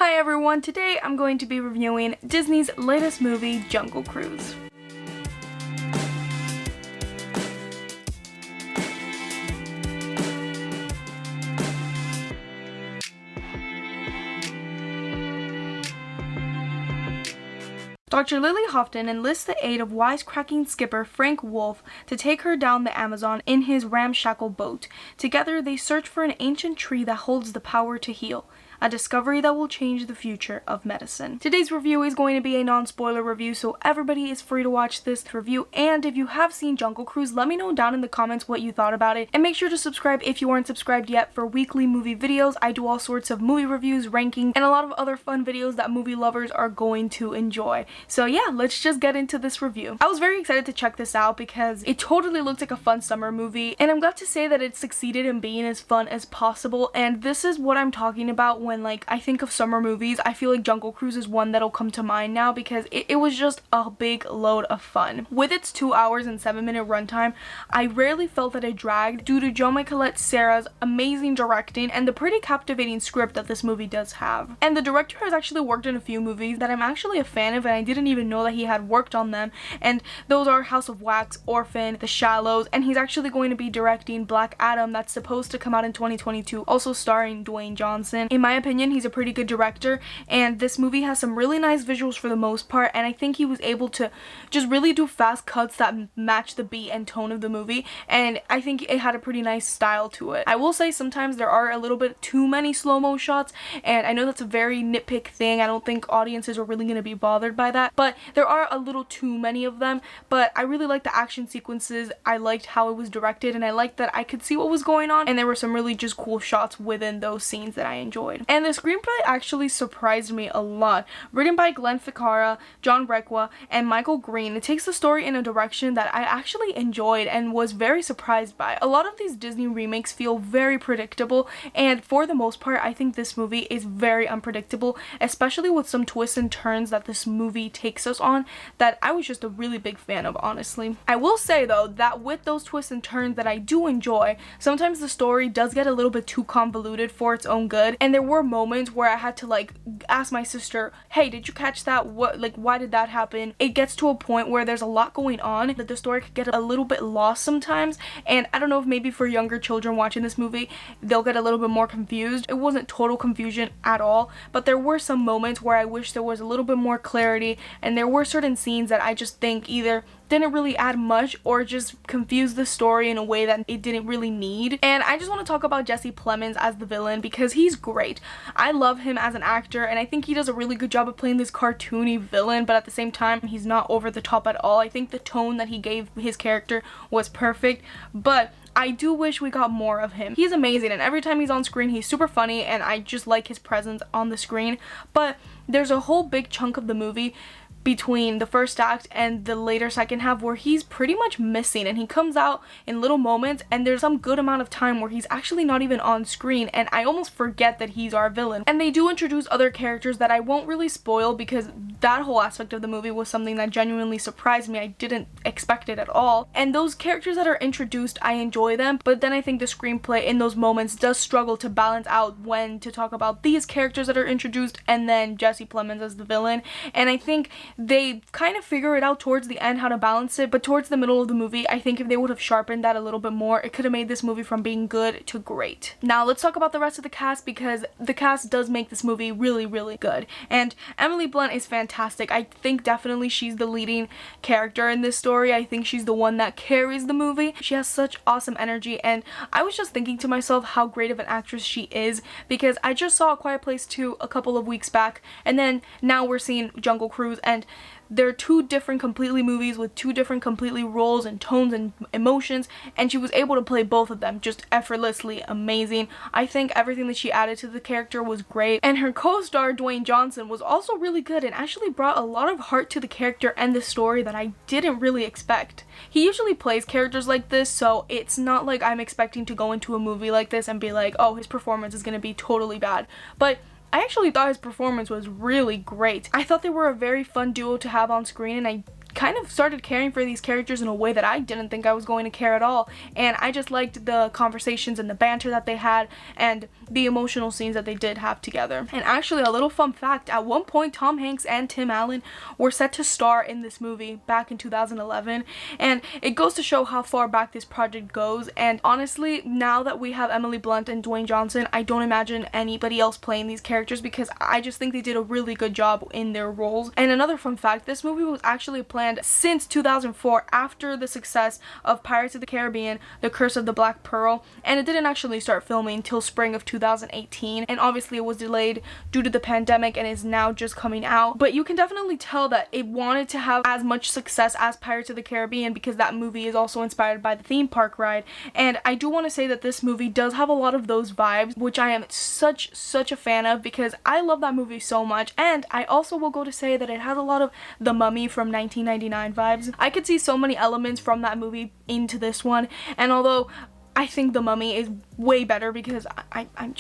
Hi everyone, today I'm going to be reviewing Disney's latest movie, Jungle Cruise. Dr. Lily Houghton enlists the aid of wisecracking skipper Frank Wolf to take her down the Amazon in his ramshackle boat. Together, they search for an ancient tree that holds the power to heal, a discovery that will change the future of medicine. Today's review is going to be a non-spoiler review, so everybody is free to watch this review, and if you have seen Jungle Cruise, let me know down in the comments what you thought about it, and make sure to subscribe if you aren't subscribed yet for weekly movie videos. I do all sorts of movie reviews, ranking, and a lot of other fun videos that movie lovers are going to enjoy. So yeah, let's just get into this review. I was very excited to check this out because it totally looked like a fun summer movie, and I'm glad to say that it succeeded in being as fun as possible, and this is what I'm talking about when I think of summer movies. I feel like Jungle Cruise is one that'll come to mind now because it was just a big load of fun. With its 2 hours and 7-minute runtime, I rarely felt that it dragged due to Jaume Collet-Serra's amazing directing and the pretty captivating script that this movie does have. And the director has actually worked in a few movies that I'm actually a fan of, and I didn't even know that he had worked on them, and those are House of Wax, Orphan, The Shallows, and he's actually going to be directing Black Adam that's supposed to come out in 2022, also starring Dwayne Johnson. In my opinion, he's a pretty good director, and this movie has some really nice visuals for the most part, and I think he was able to just really do fast cuts that match the beat and tone of the movie, and I think it had a pretty nice style to it. I will say sometimes there are a little bit too many slow-mo shots, and I know that's a very nitpick thing. I don't think audiences are really going to be bothered by that, but there are a little too many of them. But I really liked the action sequences, I liked how it was directed, and I liked that I could see what was going on, and there were some really just cool shots within those scenes that I enjoyed. And the screenplay actually surprised me a lot. Written by Glenn Ficarra, John Requa, and Michael Green, it takes the story in a direction that I actually enjoyed and was very surprised by. A lot of these Disney remakes feel very predictable, and for the most part, I think this movie is very unpredictable, especially with some twists and turns that this movie takes us on that I was just a really big fan of, honestly. I will say though that with those twists and turns that I do enjoy, sometimes the story does get a little bit too convoluted for its own good, and there were moments where I had to ask my sister, hey, did you catch that? Why did that happen? It gets to a point where there's a lot going on that the story could get a little bit lost sometimes, and I don't know if maybe for younger children watching this movie they'll get a little bit more confused. It wasn't total confusion at all, but there were some moments where I wish there was a little bit more clarity, and there were certain scenes that I just think either didn't really add much or just confused the story in a way that it didn't really need. And I just want to talk about Jesse Plemons as the villain because he's great. I love him as an actor, and I think he does a really good job of playing this cartoony villain, but at the same time he's not over the top at all. I think the tone that he gave his character was perfect, but I do wish we got more of him. He's amazing, and every time he's on screen he's super funny, and I just like his presence on the screen. But there's a whole big chunk of the movie between the first act and the later second half where he's pretty much missing, and he comes out in little moments, and there's some good amount of time where he's actually not even on screen, and I almost forget that he's our villain. And they do introduce other characters that I won't really spoil because that whole aspect of the movie was something that genuinely surprised me. I didn't expect it at all, and those characters that are introduced, I enjoy them, but then I think the screenplay in those moments does struggle to balance out when to talk about these characters that are introduced and then Jesse Plemons as the villain. And I think they kind of figure it out towards the end how to balance it, but towards the middle of the movie, I think if they would have sharpened that a little bit more, it could have made this movie from being good to great. Now let's talk about the rest of the cast, because the cast does make this movie really, really good. And Emily Blunt is fantastic. I think definitely she's the leading character in this story. I think she's the one that carries the movie. She has such awesome energy, and I was just thinking to myself how great of an actress she is, because I just saw A Quiet Place 2 a couple of weeks back, and then now we're seeing Jungle Cruise, and they're two different completely movies with two different completely roles and tones and emotions, and she was able to play both of them just effortlessly amazing. I think everything that she added to the character was great, and her co-star Dwayne Johnson was also really good and actually brought a lot of heart to the character and the story that I didn't really expect. He usually plays characters like this, so it's not like I'm expecting to go into a movie like this and be like, oh, his performance is gonna be totally bad, but I actually thought his performance was really great. I thought they were a very fun duo to have on screen, and I kind of started caring for these characters in a way that I didn't think I was going to care at all. And I just liked the conversations and the banter that they had and the emotional scenes that they did have together. And actually, a little fun fact, at one point Tom Hanks and Tim Allen were set to star in this movie back in 2011, and it goes to show how far back this project goes. And honestly, now that we have Emily Blunt and Dwayne Johnson, I don't imagine anybody else playing these characters because I just think they did a really good job in their roles. And another fun fact, this movie was actually planned since 2004 after the success of Pirates of the Caribbean, The Curse of the Black Pearl, and it didn't actually start filming until spring of 2018, and obviously it was delayed due to the pandemic and is now just coming out. But you can definitely tell that it wanted to have as much success as Pirates of the Caribbean because that movie is also inspired by the theme park ride. And I do want to say that this movie does have a lot of those vibes, which I am such a fan of because I love that movie so much. And I also will go to say that it has a lot of The Mummy from 1999 vibes. I could see so many elements from that movie into this one, and although I think The Mummy is way better because I'm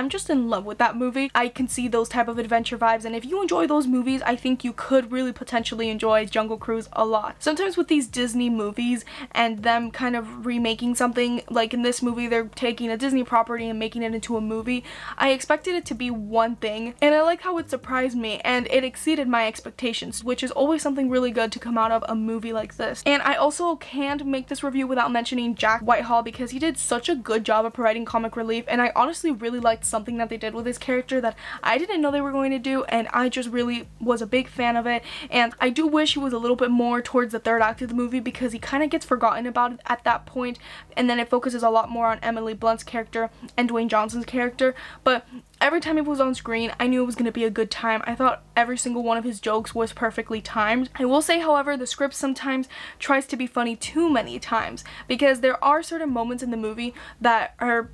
just in love with that movie, I can see those type of adventure vibes, and if you enjoy those movies, I think you could really potentially enjoy Jungle Cruise a lot. Sometimes with these Disney movies and them kind of remaking something, like in this movie they're taking a Disney property and making it into a movie, I expected it to be one thing, and I like how it surprised me and it exceeded my expectations, which is always something really good to come out of a movie like this. And I also can't make this review without mentioning Jack Whitehall because he did such a good job of providing comic relief, and I honestly really liked something that they did with his character that I didn't know they were going to do, and I just really was a big fan of it. And I do wish he was a little bit more towards the third act of the movie because he kind of gets forgotten about at that point, and then it focuses a lot more on Emily Blunt's character and Dwayne Johnson's character. But every time he was on screen, I knew it was going to be a good time. I thought every single one of his jokes was perfectly timed. I will say, however, the script sometimes tries to be funny too many times because there are certain moments in the movie that are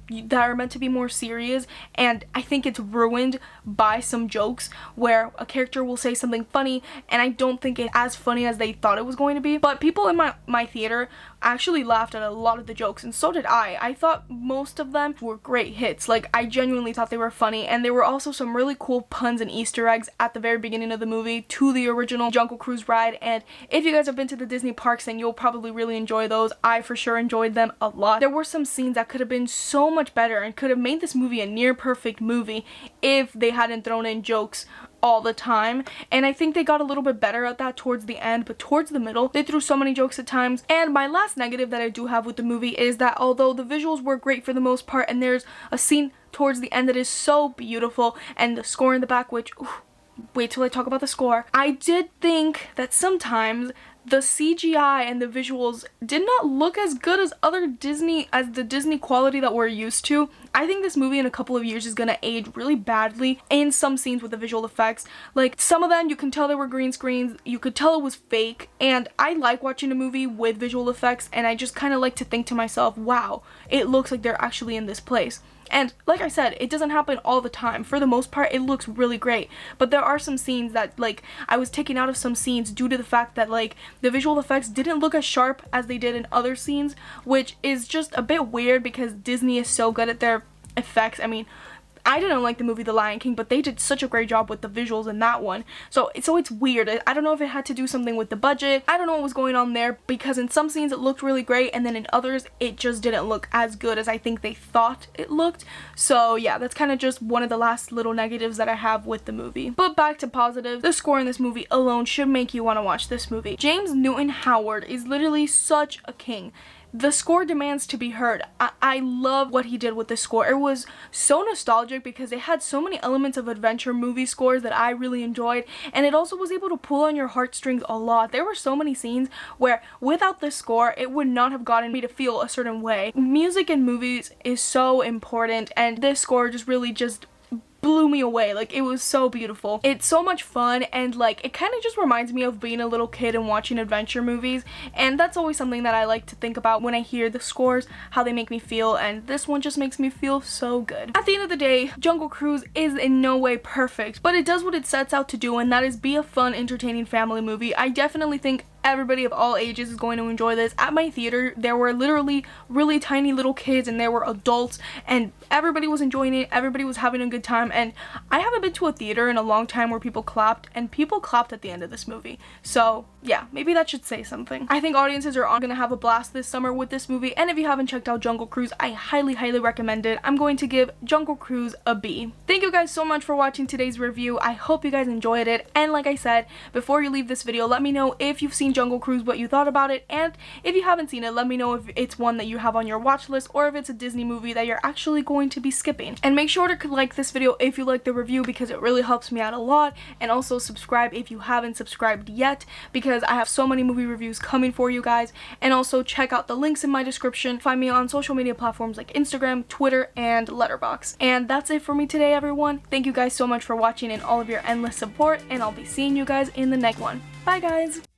meant to be more serious, and I think it's ruined by some jokes where a character will say something funny and I don't think it's as funny as they thought it was going to be. But people in my theater actually laughed at a lot of the jokes, and so did I. I thought most of them were great hits. Like, I genuinely thought they were funny, and there were also some really cool puns and Easter eggs at the very beginning of the movie to the original Jungle Cruise ride. And if you guys have been to the Disney parks, then you'll probably really enjoy those. I for sure enjoyed them a lot. There were some scenes that could have been so much better and could have made this movie a near perfect movie if they hadn't thrown in jokes all the time, and I think they got a little bit better at that towards the end, but towards the middle they threw so many jokes at times. And my last negative that I do have with the movie is that although the visuals were great for the most part, and there's a scene towards the end that is so beautiful, and the score in the back, which wait till I talk about the score, I did think that sometimes the CGI and the visuals did not look as good as the Disney quality that we're used to. I think this movie in a couple of years is gonna age really badly in some scenes with the visual effects. Like, some of them you can tell they were green screens, you could tell it was fake, and I like watching a movie with visual effects, and I just kind of like to think to myself, wow, it looks like they're actually in this place. And like I said, it doesn't happen all the time. For the most part, it looks really great. But there are some scenes that, like, I was taken out of some scenes due to the fact that, like, the visual effects didn't look as sharp as they did in other scenes, which is just a bit weird because Disney is so good at their effects. I mean, I didn't like the movie The Lion King, but they did such a great job with the visuals in that one. So it's weird. I don't know if it had to do something with the budget. I don't know what was going on there, because in some scenes it looked really great, and then in others it just didn't look as good as I think they thought it looked. So yeah, that's kind of just one of the last little negatives that I have with the movie. But back to positives, the score in this movie alone should make you want to watch this movie. James Newton Howard is literally such a king. The score demands to be heard. I love what he did with the score. It was so nostalgic because it had so many elements of adventure movie scores that I really enjoyed, and it also was able to pull on your heartstrings a lot. There were so many scenes where without the score it would not have gotten me to feel a certain way. Music in movies is so important, and this score just really just blew me away. Like, it was so beautiful. It's so much fun, and like, it kind of just reminds me of being a little kid and watching adventure movies, and that's always something that I like to think about when I hear the scores, how they make me feel, and this one just makes me feel so good. At the end of the day, Jungle Cruise is in no way perfect, but it does what it sets out to do, and that is be a fun, entertaining family movie. I definitely think everybody of all ages is going to enjoy this. At my theater, there were literally really tiny little kids and there were adults, and everybody was enjoying it. Everybody was having a good time, and I haven't been to a theater in a long time where people clapped, and people clapped at the end of this movie. So yeah, maybe that should say something. I think audiences are all gonna have a blast this summer with this movie, and if you haven't checked out Jungle Cruise, I highly recommend it. I'm going to give Jungle Cruise a B. Thank you guys so much for watching today's review. I hope you guys enjoyed it, and like I said, before you leave this video, let me know if you've seen Jungle Cruise, what you thought about it, and if you haven't seen it, let me know if it's one that you have on your watch list or if it's a Disney movie that you're actually going to be skipping. And make sure to like this video if you like the review, because it really helps me out a lot, and also subscribe if you haven't subscribed yet, because I have so many movie reviews coming for you guys. And also check out the links in my description. Find me on social media platforms like Instagram, Twitter, and Letterboxd. And that's it for me today, everyone. Thank you guys so much for watching and all of your endless support, and I'll be seeing you guys in the next one. Bye guys!